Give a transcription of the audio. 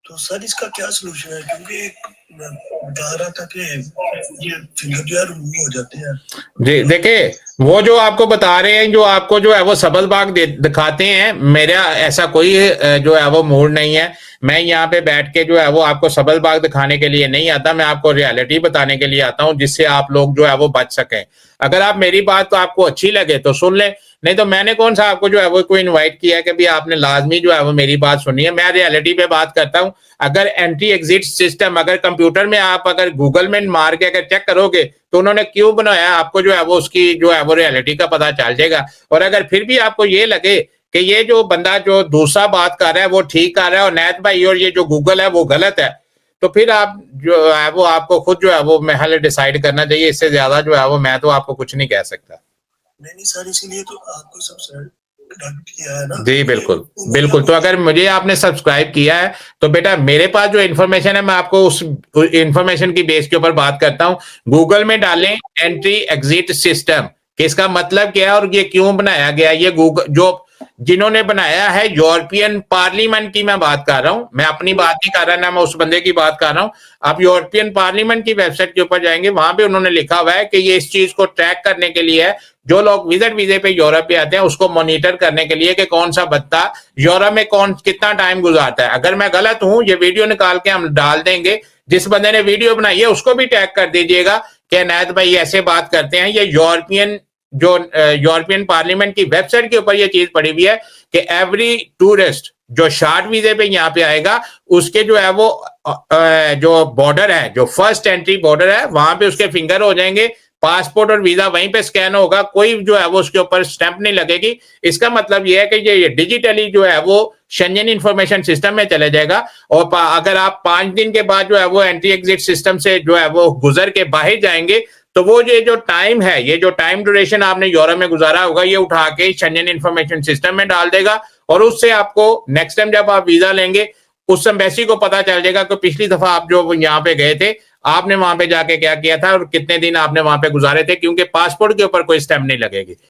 तो सर इसका क्या सोल्यूशन है? क्योंकि मैं बता रहा था कि ये फिंगर जो है रिमूव हो जाते हैं। जी देखिए, वो जो आपको बता रहे हैं, जो आपको जो है वो सबल बाग दिखाते हैं, मेरा ऐसा कोई जो है वो मूड नहीं है। मैं यहाँ पे बैठ के जो है वो आपको सबल बाग दिखाने के लिए नहीं आता, मैं आपको रियलिटी बताने के लिए आता हूँ, जिससे आप लोग जो है वो बच सकें। अगर आप मेरी बात तो आपको अच्छी लगे तो सुन लें, नहीं तो मैंने कौन सा आपको जो है वो कोई इनवाइट किया है कि भी आपने लाजमी जो है वो मेरी बात सुनी है। मैं रियलिटी पे बात करता हूँ। अगर एंट्री एग्जिट सिस्टम अगर कंप्यूटर में आप अगर गूगल में मार के अगर चेक करोगे तो उन्होंने क्यों बनाया, आपको जो है वो उसकी जो है वो रियलिटी का पता चल जाएगा। और अगर फिर भी आपको ये लगे कि ये जो बंदा जो दूसरा बात कर रहा है वो ठीक कर रहा है और नैत भाई और ये जो गूगल है वो गलत है, तो फिर आप जो है वो आपको खुद जो है वो महल डिसाइड करना चाहिए। इससे ज्यादा जो है वो मैं तो आपको कुछ नहीं कह सकता। नहीं सर, इसीलिए तो आपको सब्सक्राइब किया है ना। जी बिल्कुल बिल्कुल। तो अगर मुझे आपने सब्सक्राइब किया है तो बेटा मेरे पास जो इन्फॉर्मेशन है मैं आपको उस इन्फॉर्मेशन की बेस के ऊपर बात करता हूँ। गूगल में डालें एंट्री एग्जिट सिस्टम, कि इसका मतलब क्या है और ये क्यों बनाया गया। ये गूगल जो जिन्होंने बनाया है, यूरोपियन पार्लियामेंट की मैं बात कर रहा हूँ, मैं अपनी बात नहीं कर रहा ना, मैं उस बंदे की बात कर रहा हूँ। आप यूरोपियन पार्लियामेंट की वेबसाइट के ऊपर जाएंगे, वहां पे उन्होंने लिखा हुआ है कि ये इस चीज को ट्रैक करने के लिए है, जो लोग विजिट वीजे पे यूरोप पे आते हैं उसको मॉनिटर करने के लिए कि कौन सा बच्चा यूरोप में कौन कितना टाइम गुजारता है। अगर मैं गलत हूं, ये वीडियो निकाल के हम डाल देंगे, जिस बंदे ने वीडियो बनाई है उसको भी टैग कर दीजिएगा कि अनायत भाई ऐसे बात करते हैं। ये यूरोपियन जो यूरोपियन पार्लियामेंट की वेबसाइट के ऊपर ये चीज पड़ी हुई है कि एवरी टूरिस्ट जो शॉर्ट वीजे पे यहाँ पे आएगा उसके जो है वो जो बॉर्डर है, जो फर्स्ट एंट्री बॉर्डर है, वहां पे उसके फिंगर हो जाएंगे, पासपोर्ट और वीजा वहीं पे स्कैन होगा, कोई जो है वो उसके ऊपर स्टैंप नहीं लगेगी। इसका मतलब ये है कि ये डिजिटली जो है वो शेंजन इंफॉर्मेशन सिस्टम में चले जाएगा। और अगर आप 5 दिन के बाद जो है वो एंट्री एग्जिट सिस्टम से जो है वो गुजर के बाहर जाएंगे तो वो ये जो टाइम है, ये जो टाइम ड्यूरेशन आपने यूरोप में गुजारा होगा, ये उठा के शेंजन इंफॉर्मेशन सिस्टम में डाल देगा। और उससे आपको नेक्स्ट टाइम जब आप वीजा लेंगे उस एम्बेसी को पता चल जाएगा कि पिछली दफा आप जो यहाँ पे गए थे आपने वहां पे जाके क्या किया था और कितने दिन आपने वहां पे गुजारे थे, क्योंकि पासपोर्ट के ऊपर कोई स्टैंप नहीं लगेगी।